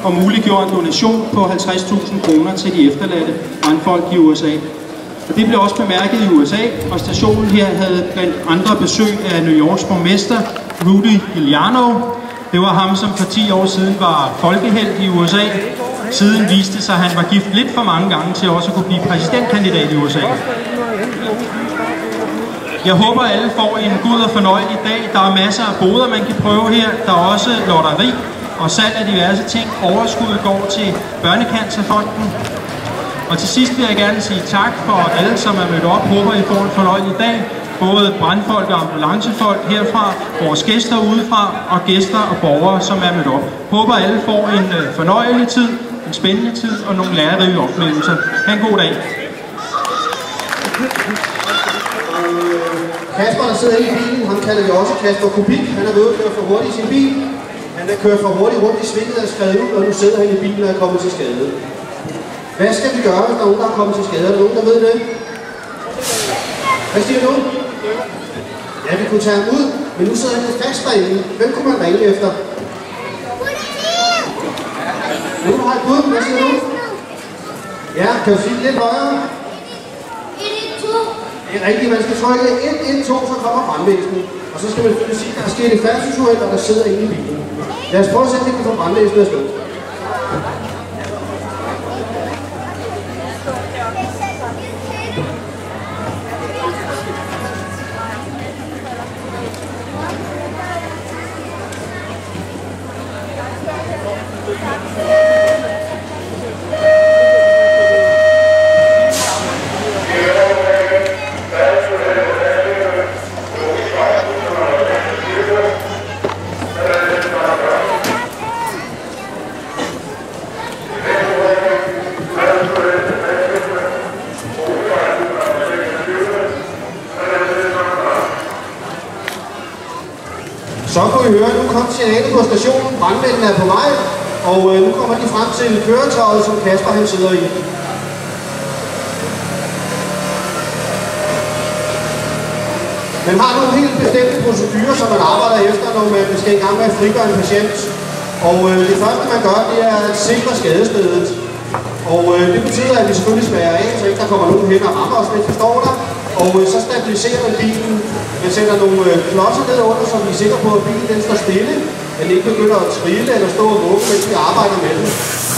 og muliggjorde en donation på 50.000 kroner til de efterladte brandfolk i USA. Og det blev også bemærket i USA, og stationen her havde blandt andre besøg af New Yorks borgmester Rudy Giuliani. Det var ham, som for 10 år siden var folkehelt i USA. Siden viste sig, at han var gift lidt for mange gange til også at kunne blive præsidentkandidat i USA. Jeg håber, at alle får en god og fornøjelig dag. Der er masser af boder, man kan prøve her. Der er også lotteri og salg af diverse ting. Overskuddet går til Børnecancerfonden. Og til sidst vil jeg gerne sige tak for alle, som er mødt op. Håber, I får en fornøjelig dag. Både brandfolk og ambulancefolk herfra, vores gæster udefra og gæster og borgere, som er mødt op. Håber, alle får en fornøjelig tid, en spændende tid og nogle lærerige oplevelser. Ha' en god dag. Kasper, der sidder inde i bilen, ham kalder vi også Kasper Kubik. Han er ved at køre for hurtigt i sin bil. Han er kørt for hurtigt rundt i svinget og skrevet ud, og nu sidder han i bilen og er kommet til skade. Hvad skal vi gøre, hvis der er nogen, der er kommet til skade? Er der nogen, der ved det? Hvad siger du? Ja, vi kunne tage ham ud, men nu sidder han lidt fast derinde. Hvem kunne man ringe efter? Nu har et bud. Hvad siger du? Ja, kan du sige det lidt højere? 112. Det er rigtigt, man skal trykke 112, så kommer brandvæsenet. Og så skal man sige, at der er sket et færdselsuheld, og der sidder inde i bilen. Lad os prøve at se, at vi kan få brandvæsenet afsted. Så kunne vi høre, at nu kom signalet på stationen, brandmændene er på vej, og nu kommer de frem til køretøjet, som Kasper han sidder i. Man har nogle helt bestemte procedurer, som man arbejder efter, når man skal i gang med at frigøre en patient. Og det første man gør, det er at sikre skadestedet. Og det betyder, at vi selvfølgelig spærrer af, så ikke der kommer nogen hen og rammer os, mens vi står der. Og så stabiliserer man bilen. Man sætter nogle klodser ned under, så vi er sikre på, at bilen den står stille. Den ikke begynder at trille eller stå og råbe, mens vi arbejder med den.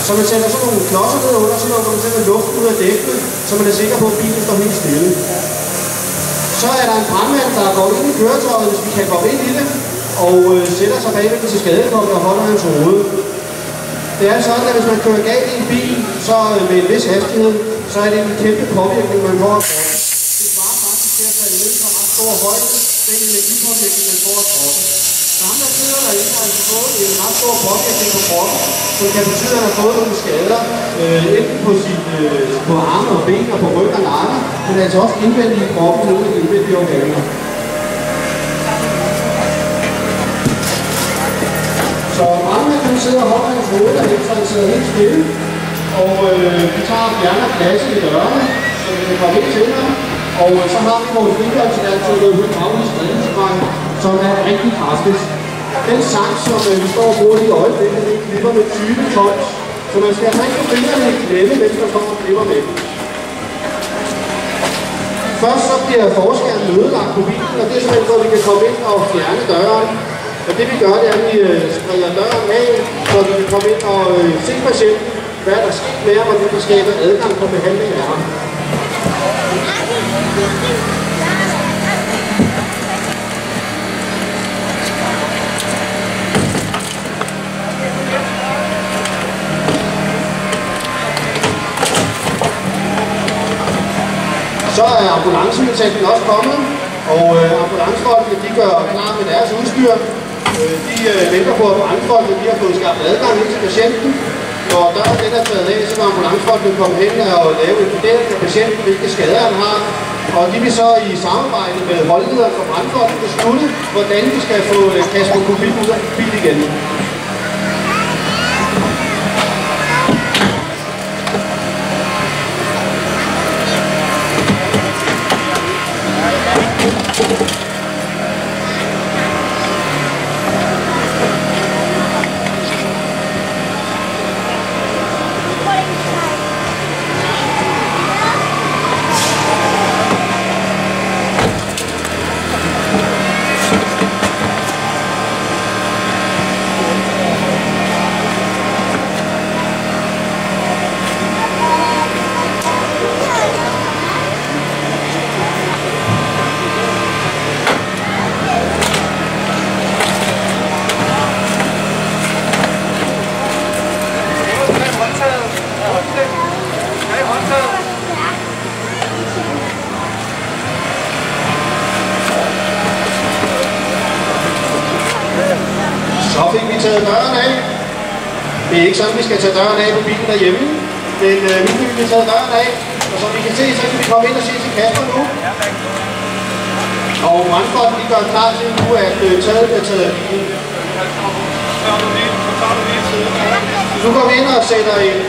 Så man sætter sådan nogle klodser ned under, så når man sætter luften ud af dækkene, så man er sikker på, at bilen står helt stille. Så er der en brandmand, der går ind i køretøjet, hvis vi kan gå ind i det, og sætter sig bagved til skadekommet og holder hans hoved. Det er sådan, at hvis man kører galt i en bil, så med en vis hastighed, så er det en kæmpe påvirkning, man får af kroppen. Det svarer faktisk til at falde ned på ret stor højde, den energipåvirkning, man får af kroppen. Så ham, der sidder derinde, har altså fået en ret stor påvirkning på kroppen, som kan betyde, at han har fået nogle skader, enten på arme og ben og på ryg og nakke, men altså også indvendigt i kroppen, nogle af de indvendige organer. Så brandmanden sidder og holder hans hoved derhen, så han sidder helt stille. Og vi tager og fjerner glasset i dørene, så vi kan komme ind til ham. Og så har vi vores frigørelsesværk til at løbe ud af spredningsstreng, som er rigtig kraftigt. Den saks, som vi står og bruger i øjeblikket, det klipper med 20 tons. Så man skal altså ikke få fingrene i klemme, mens man står og klipper med den. Først så bliver forskeren ødelagt på bilen, og det er simpelthen, hvor vi kan komme ind og fjerne døren. Og det vi gør, det er, at vi spreder døren af, så vi kan komme ind og se patienten, hvad der sker med ham, og vi kan skabe adgang på behandling af ham. Så er ambulancebetjenten også kommet, og ambulancefolkene de gør klar med deres udstyr. De venter på, at brandfolkene har fået skabt adgang ind til patienten. Når døren den er taget af, så vil ambulancefolkene komme hen og lave en vurdering af patienten, hvilke skader han har. Og de vil så i samarbejde med holdlederen for brandfolkene beslutte, hvordan vi skal få Kasper Kubik ud af bil igen. taget døren af. Det er ikke sådan, vi skal tage døren af på bilen derhjemme. Men nu vil vi tage døren af. Og som vi kan se, så kan vi komme ind og se til Kasper nu. Og brandfolk, de gør klar til nu, at taget bliver taget af bilen. Nu går vi ind og sætter et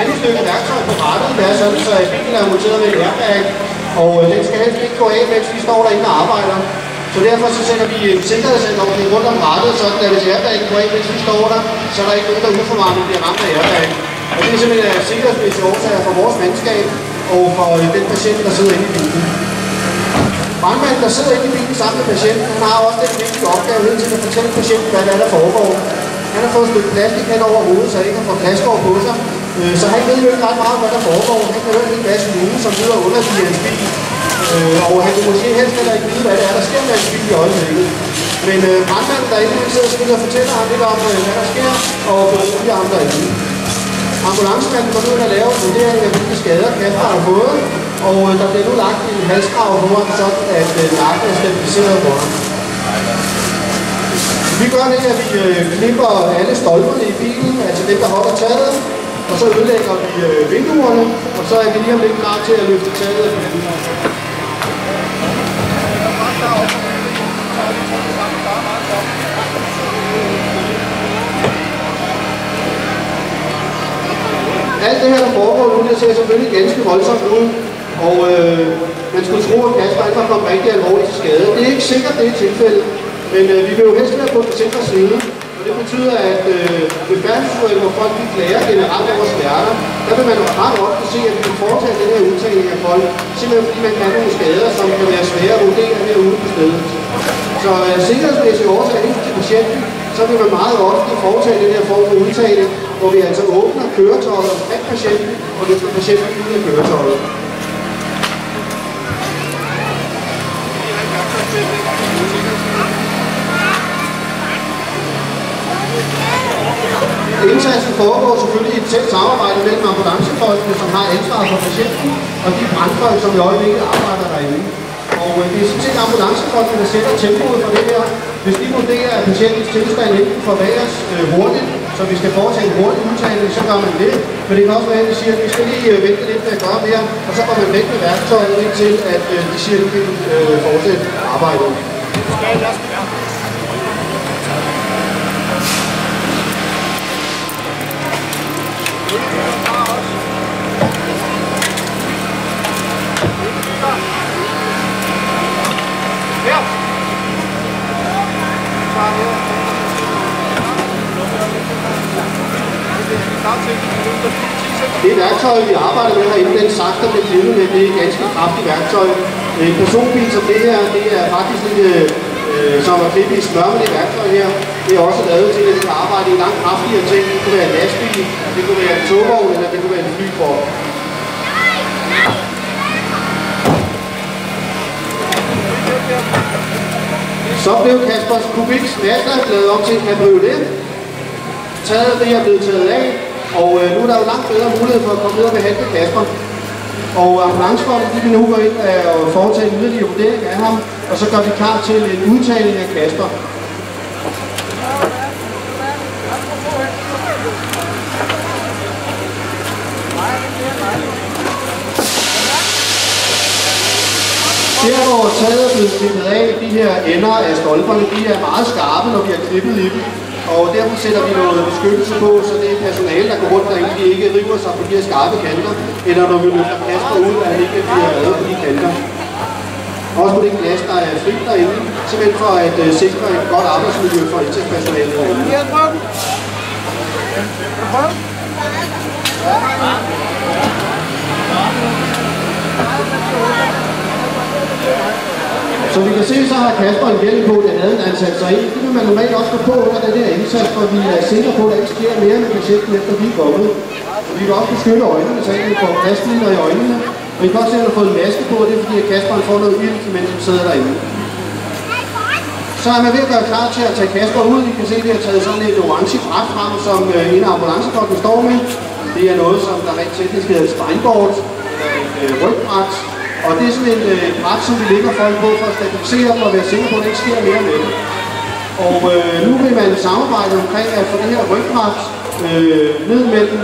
andet stykke værktøj på rattet. Det er sådan, så bilen er monteret med et airbag. Og den skal helst ikke gå af, mens vi står derinde og arbejder. Så derfor så sætter vi en sikkerhedsanordning rundt om rattet, sådan at hvis airbagen går af, mens vi står der, så er der ikke nogen, der uforvarende bliver ramt af airbagen. Og det er simpelthen af sikkerhedsmæssige årsager for vores mandskab og for den patient, der sidder inde i bilen. Brandmanden, der sidder inde i bilen sammen med patienten, han har også den vigtige opgave hele tiden at fortælle patienten, hvad der foregår. Han har fået et stykke plastik hen over hovedet, så han ikke har fået plaskår på sig. Så han ved jo ikke ret meget, hvad der foregår. Han kan høre en masse lyde, som lyder under i hans bil. Og han kan måske helst heller ikke vide, hvad det er, der sker med hans bil i øjeblikket. Men brandmanden derinde, han sidder og fortæller ham lidt om, hvad der sker, og forudsiger ham derinde. Ambulancemanden går ud og laver en vurdering af, hvilke skader Kasper har fået, og der bliver nu lagt en halskrav på ham, sådan at nakken er stabiliseret på ham. Vi gør det, at vi klipper alle stolperne i bilen, altså dem, der holder taget, og så ødelægger vi vinduerne, og så er vi lige om lidt klar til at løfte taget af bilen. Alt det her, der foregår nu, det ser selvfølgelig ganske voldsomt ud, og man skulle tro, at Kasper ikke var kommet rigtig alvorligt til skade. Det er ikke sikkert, det er tilfældet, men vi vil jo helst være på den sikre side. Og det betyder, at ved færdselsuheld, hvor folk klager generelt over smerter, der vil man jo ret ofte se, at vi kan foretage den her udtagning af folk, simpelthen fordi man kan nogle skader, som kan være svære at vurdere herude på stedet. Så sikkerhedsmæssige årsager ikke til patienten, så vil man meget ofte foretage den her form for udtagning, hvor vi altså åbner køretøjet omkring patienten og løfter patienten ud af køretøjet. Indsatsen foregår selvfølgelig i et tæt samarbejde mellem ambulancefolkene, som har ansvar for patienten, og de brandfolk, som i øjeblikket arbejder derinde. Og det er sådan set ambulancefolkene, der sætter tempoet for det her. Hvis de vurderer, at patientens tilstand enten forværres hurtigt, så vi skal foretage en hurtig udtagning, så gør man det. Men det kan også være, at de siger, at vi skal lige vente lidt med at gøre mere, og så går man væk med værktøjet indtil, at de siger, at nu kan fortsætte arbejdet. Det værktøj, vi arbejder med herinde, den saks, der bliver klippet med, det er et ganske kraftigt værktøj. En personbil som det her, det er faktisk lidt som at klippe i smør med det værktøj her. Det er også lavet til, at vi kan arbejde i langt kraftigere ting. Det kunne være en lastbil, det kunne være en togvogn, eller det kunne være en flyform. Så blev Kaspers Kubiks Mazda lavet om til en cabriolet. Taget det er blevet taget af, og nu er der jo langt bedre mulighed for at komme ned og behandle Kasper. Og ambulancefolkene, de vil nu gå ind og foretage en yderligere vurdering af ham, og så gør vi klar til en udtagning af Kasper. Der hvor taget er blevet klippet af, de her ender af stolperne, de er meget skarpe, når vi har klippet i dem. Og derfor sætter vi noget beskyttelse på, så det er personale, der går rundt derinde, de ikke river sig på de her skarpe kanter, eller når vi løfter Kasper ud, at han ikke bliver reddet på de kanter. Også på det glas, der er frit derinde, simpelthen for at sikre et godt arbejdsmiljø for indsatspersonalet derinde. Så vi kan se, så har Kasper en hjelm på, det havde han sat sig i. Det vil man normalt også gå på under den her indsats, for vi er sikre på, at der ikke sker mere med patienten, efter vi er kommet. Vi kan også beskytte øjnene, så vi får plaskliner i øjnene. Og vi kan også se, at han har fået en maske på, det er fordi, at Kasper får noget ild, mens han sidder derinde. Så er man ved at gøre klar til at tage Kasper ud. I kan se, at vi har taget sådan et orange bræt frem, som en af ambulancefolkene står med. Det er noget, som der rent teknisk hedder et spineboard, eller et rygbræt. Og det er sådan et bræt, som vi lægger folk på for at stabilisere dem og være sikre på, at det ikke sker mere med det. Og nu vil man samarbejde omkring at få det her rygret ned mellem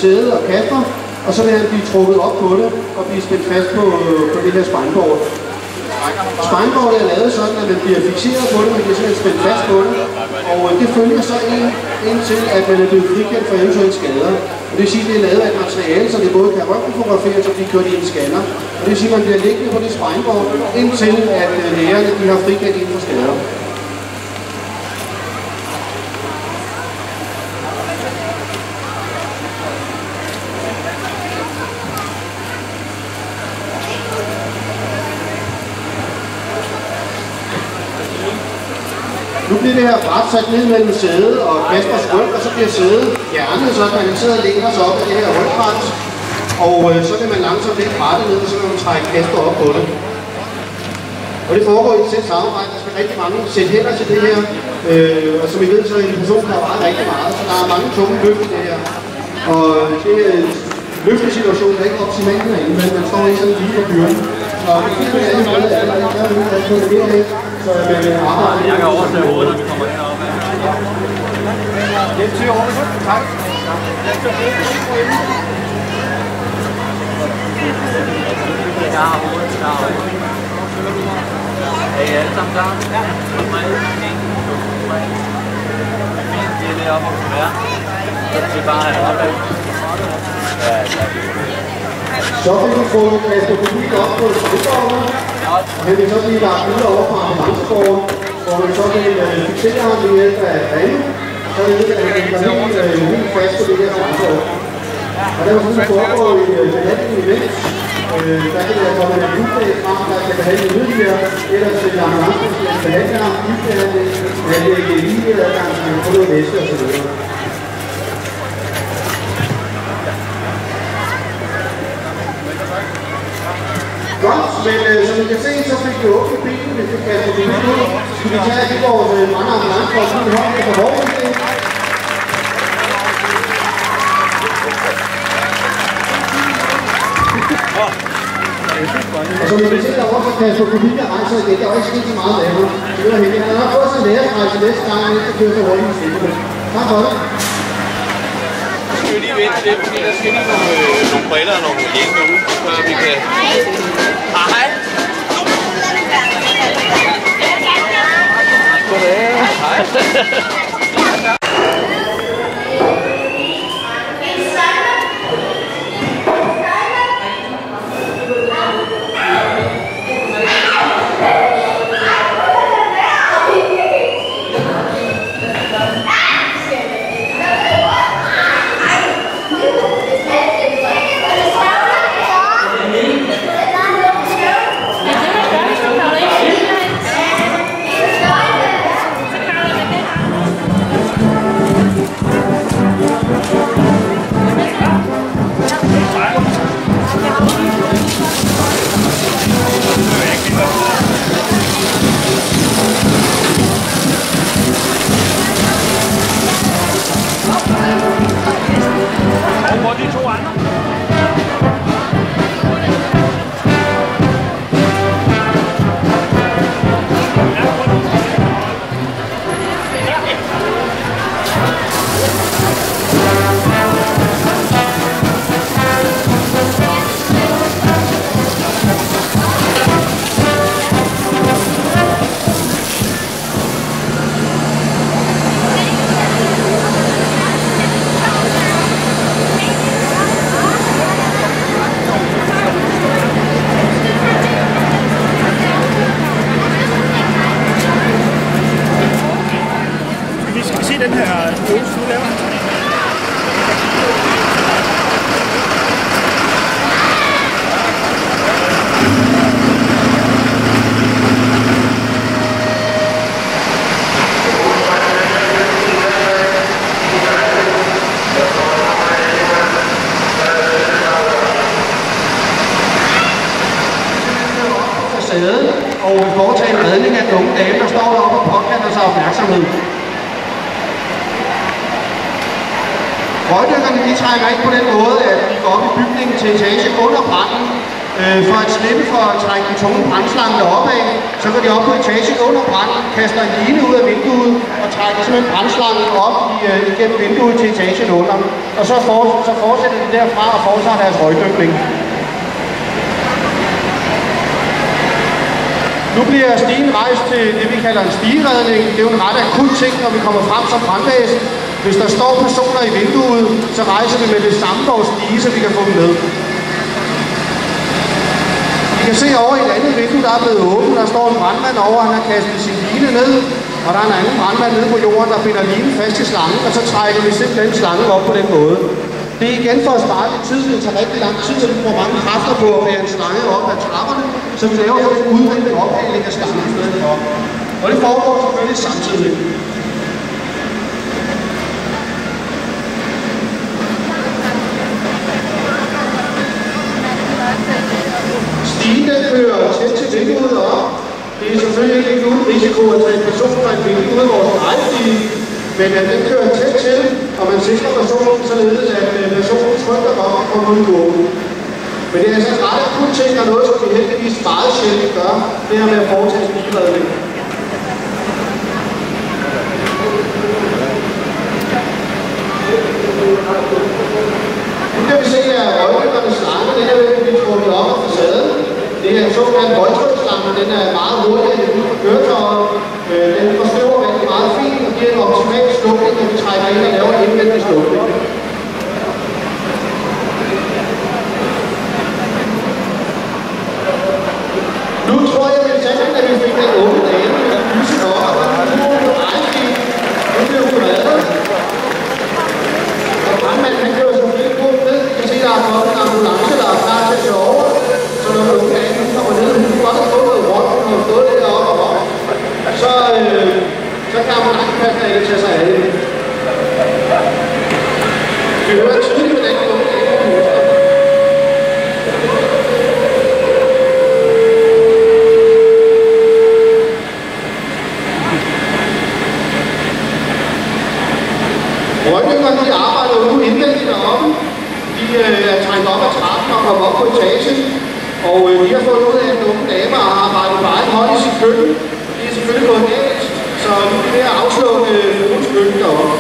sæde og kasper, og så vil han blive trukket op på det og blive spændt fast på det her spineboard. Spineboardet er lavet sådan, at man bliver fikseret på det, man bliver simpelthen spændt fast på det, og det følger så indtil at man er blevet frikendt for eventuelle skader. Og det vil sige, at det er lavet af et materiale, så det både kan røntgenfotograferes og blive kørt i en scanner. Og det vil sige, at man bliver liggende på det spineboard, indtil at lægerne har frikendt inden for skader. Nu bliver det her bræt sat ned mellem sædet og Kaspers ryg, og så bliver sædet fjernet, så man kan sidde og læne sig op af det her rygbræt. Og så kan man langsomt lægge brættet ned, og så kan man trække Kasper op på det. Og det foregår i et tæt samarbejde. Der skal rigtig mange sætte hænder til det her. Og som I ved, så er en person, der vejer rigtig meget, så der er mange tunge løft i det her. Og det er løftesituation, der er ikke optimalt herinde, men man står i sådan en lige på byrden. Så det er ikke alle måde, at der ikke er noget, der er det her. Så jeg kan overtage hovedet, når vi kommer herop. Hjælp til over. Tak. Jeg har hovedet klar. Er I alle sammen klar? Ja. Det er det op at være. Så er bare heroppe. Ja, tak. Så vil vi få Kasper Kubik op på spilbordet. Han vil så blive lagt videre over fra ambulancegården, hvor man så vil fiksere ham ved hjælp af vand. Så er det helt fast på det her ambulancegård. Og der vil sådan foregå i behandling imens. Der kan det komme en udblæs frem, der kan behandle yderligere. Ellers vil ambulancegården behandle ham, udbehandling, at det er lige adgang til at få noget væske osv. Godt, men som I kan se, så fik vi åbnet bilen, hvis vi kan få bilen ud. Så skal vi tage de vores mange ambulancer og sådan hånden efter hården til. Og som I kan se derovre, så kan jeg få bilen og rejse igen. Der er ikke sket så meget lavere. Det var heldigt. Han har fået sig en lærerrejse næste gang, han ikke kører så hurtigt i stikken. Tak for det. Så skal vi lige vente lidt, fordi der skal lige nogle briller og nogle hjelme ud, før vi kan... Hej! Hej! og foretage en redning af den unge dame, der står deroppe og påkalder sig opmærksomhed. Røgdykkerne trænger ikke på den måde, at de går op i bygningen til etage under branden, For at slippe for at trække de tunge brændslange deroppe af, så går de op på etagen under branden, kaster en line ud af vinduet og trækker simpelthen brændslangen op igennem vinduet til etagen under. Og så fortsætter de derfra og fortsætter deres røgdykning. Nu bliver stigen rejst til det, vi kalder en stigeredning. Det er jo en ret akut ting, når vi kommer frem som brandvæsen. Hvis der står personer i vinduet, så rejser vi med det samme vores stige, så vi kan få dem ned. Vi kan se over i et andet vindue, der er blevet åbent. Der står en brandmand over, han har kastet sin line ned. Og der er en anden brandmand nede på jorden, der binder linen fast i slangen, og så trækker vi simpelthen slangen op på den måde. Det er igen for at spare lidt tid, det tager rigtig lang tid, så vi bruger mange kræfter på at bære en slange op ad trapperne, så vi laver en udvendig ophaling af slangen i stedet for. Og det foregår selvfølgelig samtidig. Stigen kører tæt til vinduet op. Det er selvfølgelig ikke uden risiko at tage en person fra et vindue ud af vores rejstige, men den kører tæt til, og man sikrer personen således, at personen trykker op og kommer ud i gården. Men det er altså ret akut ting, og noget, som vi heldigvis meget sjældent gør, det her med at foretage stigeredning. Nu kan vi se, at røgdykkernes slange, den er ved at blive trukket op af facaden. Det er en såkaldt voldtryksslange, den er meget hurtig ude for køretøjet. Den forstøver vandet meget fint og giver en optimal slukning, når vi trækker ind og laver en indvendig slukning. Nu tror jeg, at vi fik den unge dame, der lyser op, og nu er hun rejselig. Nu bliver hun reddet. Og brandmanden, han kører så lidt på ned. Vi kan se, der er kommet en ambulance, der er klar til at køre over. Så når den unge dame kommer ned, hun kan godt have stået noget rundt, hun har stået lidt deroppe og op. Så kan ambulancepersonalet tage sig af det. Vi hører tydeligt, hvordan den unge dame høster. Røgdykkerne, de arbejder jo nu indvendigt deroppe. De er trængt op ad trappen og kommer op på etagen. Og vi har fundet ud af, at nogle damer har arbejdet på egen hånd i sit køkken. Det er selvfølgelig gået galt, så nu er vi ved at afslukke fruens køkken deroppe.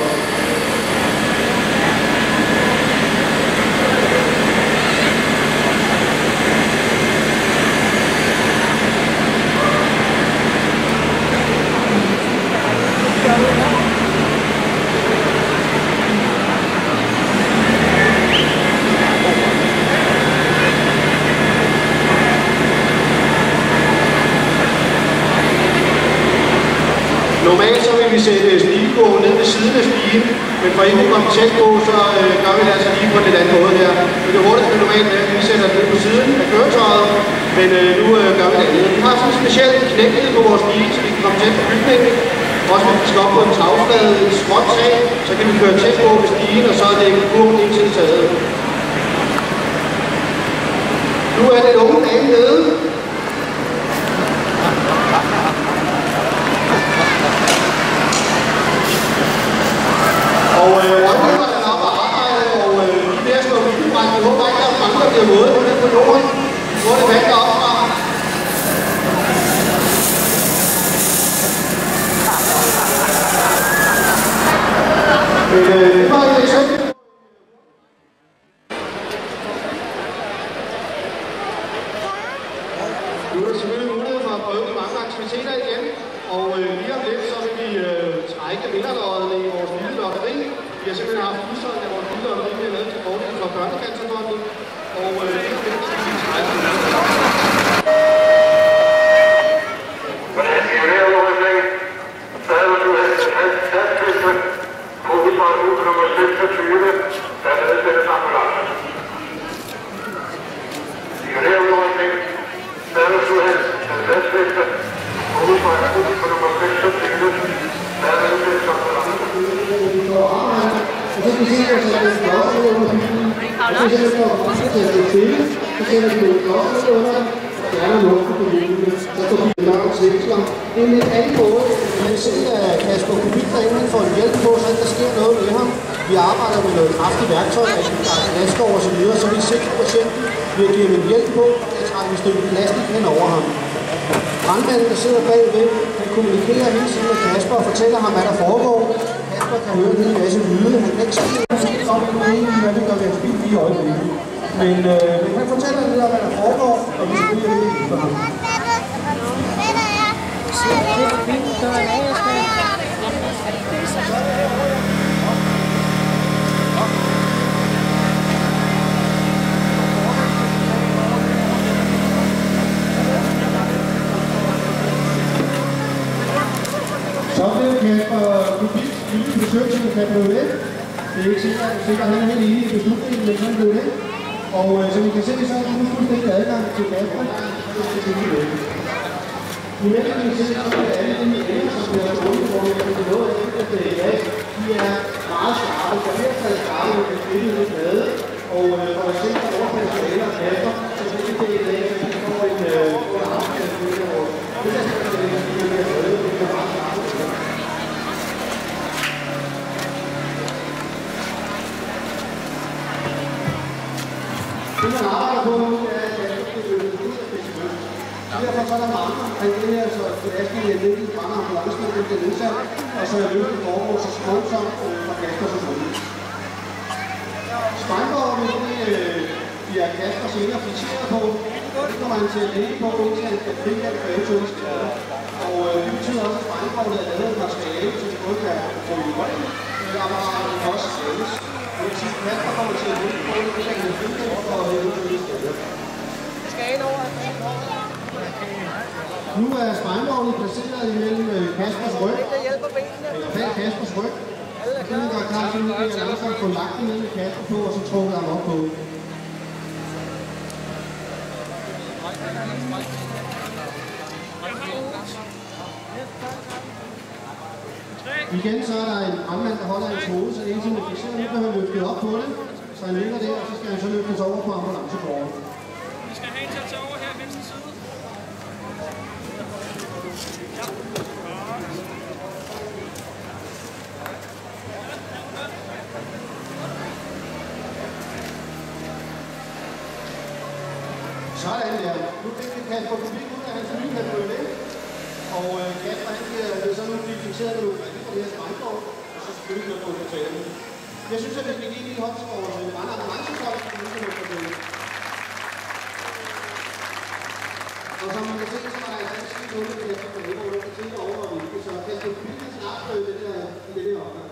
Normalt så vil vi sætte stigegården ned ved siden af stigen, men for ikke at komme tæt på, så gør vi det altså lige på en lidt anden måde her. Det er hurtigt normalt, at vi sætter det på siden af køretøjet, men nu gør vi det andet. Vi har sådan en speciel knækket på vores stige, så vi kan komme tæt på bygningen. Også hvis vi skal op på en tagflade, et skråt tag, så kan vi køre tæt på ved stigen, og så er det kurven indtil taget. Nu er det unge dame nede. Og røgdykkerne er oppe at arbejde, og de er ved at slå vindelbrand. Jeg håber ikke, der er mange, der bliver våde på den på jorden. Nu er det vand deroppe fra. Det var et eksempel. Nu er der selvfølgelig mulighed for at prøve de mange aktiviteter igen. Og lige om lidt, så vil vi trække vinderloddet i vores lille lotteri. Vi har simpelthen haft udsolgt af vores lille lotteri hernede til fordel for Børnecancerfonden. Og det er fedt, at vi trækker den. Hvordan er det her overblik? Så er du halvdagskiste på udsolgt ud nummer 26, der er nedsættet ambulance. I det her overblik, så er du halvdagskiste på udsolgt ud nummer 26, der er nedsættet ambulance. Og så kan vi se, at der er klodser under bilen. Og så sætter vi også til at stå stille. Så sætter vi nogle klodser under, og fjerner luften på bilen. Så står bilen langt og svingsler. Det er en lidt anden måde. Man kan se, at Kasper Kubik derinde får en hjælp på, så der sker noget med ham. Vi arbejder med noget kraftigt værktøj, der er glasskår og så videre, så vi sikrer patienten ved at give ham en hjælp på, at trække et stykke plastik hen over ham. Brandmanden, der sidder bagved, kan kommunikere hele tiden med Kasper og fortæller ham, hvad der foregår. Kasper kan høre en hel masse lyde. Han kan ikke sige om hvad vi gør ved at spille i øjeblikket. Men han fortæller lidt om, hvad der foregår, og vi skal blive lidt for ham. Så blev Kasper Kubik lige besøgt, som kan blive det. Det er ikke sikkert, at han er helt enig i beslutningen, men han blev det. Og som I kan se, så er der nu fuldstændig adgang til Kasper. I mellemtiden kan I se, at alle de ender, som vi har fundet, hvor vi kan finde noget af det i dag, de er meget skarpe. Der er her taget skarpe, hvor vi kan finde lidt blade. Og for at se, at overførsel og Kasper, så det er det i dag, så vi får en afsked af det her. Det er sådan, at vi kan have det, det er meget skarpe. Det, man arbejder på nu, er at derfor så er der mange omkring det her, så belastningen er lidt i mange ambulancerne, det bliver nedsat, og så er løbet foregår så skånsomt fra Kasper som muligt. Spejlborgerne, det bliver Kasper senere fikseret på. Det kommer han til at ligge på, indtil han kan frigøre bagtøjens skader. Og det betyder også, at spejlborgerne er lavet et materiale, så det både kan få i højden, apparatet kan også skades. Det vil sige, at Kasper kommer til at ligge på, det kan han frigøre for at lave det skader. Nu er spejlvognen placeret imellem Kaspers ryg, eller bag Kaspers ryg. Og det gør klar til, at vi langsomt får lagt den ned med Kasper på, og så trukket ham op på. Igen så er der en brandmand, der holder hans hoved, så indtil man fikserer, nu kan han løfte op på det. Så han ligger der, og så skal han så løftes over på ambulancebåren. Vi skal have en til at tage over her i venstre side. Ja. Sådan der. Nu fik vi Kasper Kubik ud af hans nye kategori. Og Kasper han bliver så nu blive fikseret med nogle rigtig på det her spejlgård, og så selvfølgelig noget på hospitalet. Jeg synes, at vi skal give lige hånd til vores brandavancefolk, og nu skal vi få det. Og som man kan se, så er der ikke skidt noget med det her, for det er til over og hvilke, så Kasper Kubik er snart i det her omgang.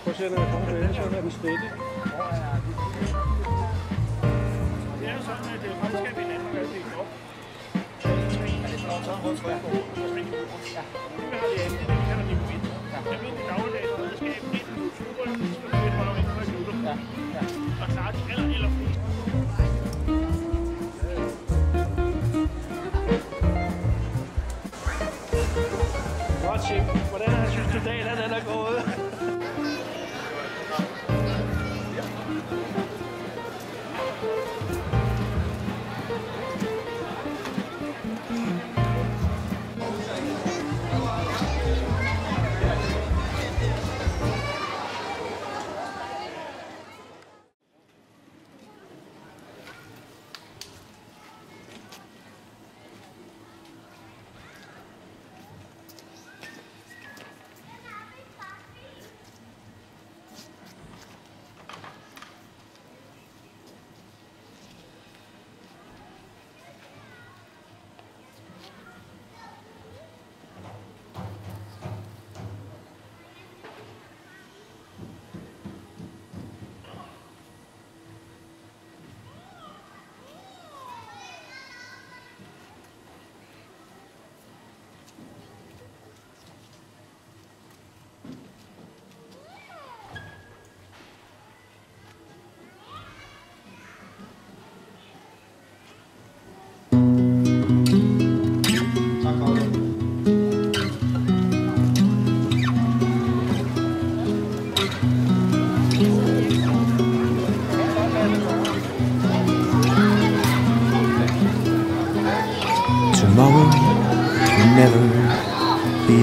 Patienterne kommer til ellers, så er den støtte. Det er jo sådan, at det skal vi nemt gøre det op. Er det sådan noget, hvor tror jeg på? Ja. Nu har vi andet, det kalder vi midt. Jeg ved, det dagligdags redskab, et nu super, så vi holder ind på computer. Ja. Og klare de eller flest. Godt, Chip. Hvordan synes du dagen, den er gået?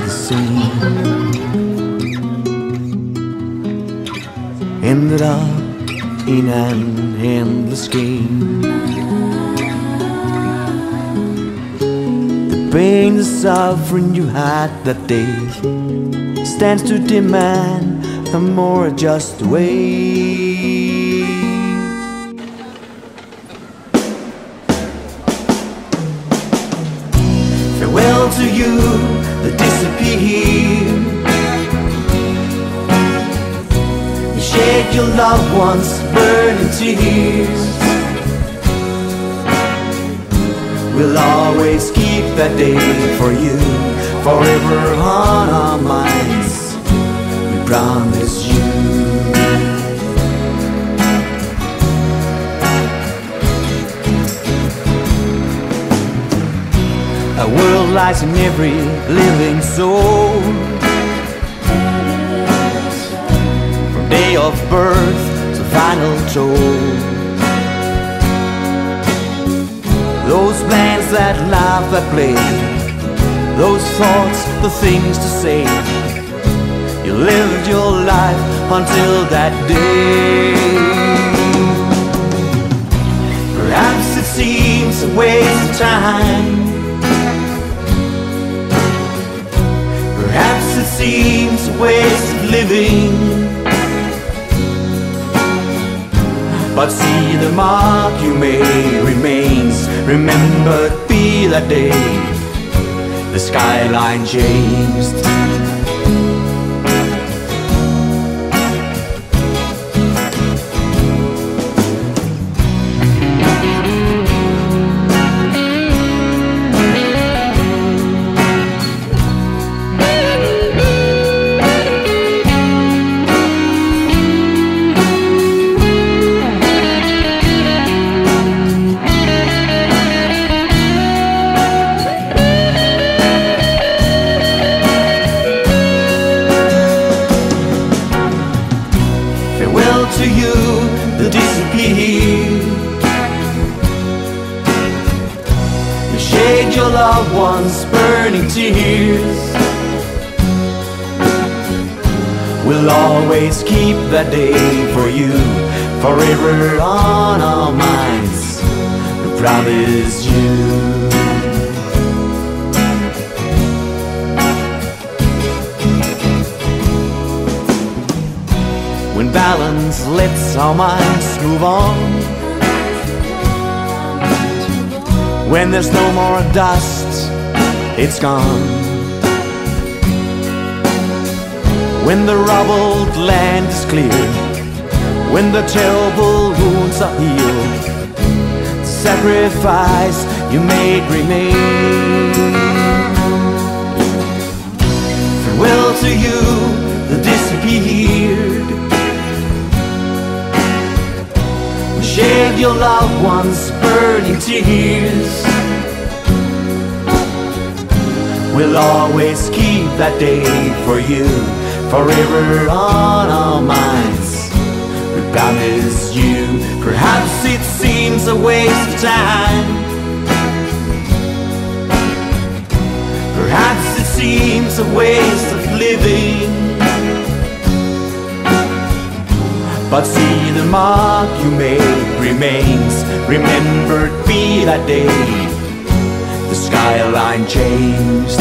the same. Ended up in an endless game. The pain, the suffering you had that day stands to demand a more just way. Farewell to you that disappear. You shed your loved ones burning tears. We'll always keep that day for you, forever on our minds, we promise you. A world lies in every living soul, from day of birth to final toll. Those plans, that life, that play, those thoughts, the things to say. You lived your life until that day. Perhaps it seems a waste of time. Perhaps it seems a waste of living. But see, the mark you made remains. Remembered be that day the skyline changed. To you that disappeared, you shed your loved ones burning tears. We'll always keep that day for you, forever on our minds, we promise you. When balance lets our minds move on, when there's no more dust, it's gone. When the rubbled land is clear, when the terrible wounds are healed, the sacrifice you made remains. Farewell to you that disappeared. Shed your loved ones burning tears. We'll always keep that day for you, forever on our minds, we promise you. Perhaps it seems a waste of time. Perhaps it seems a waste of living. But see, the mark you made remains. Remembered be that day the skyline changed.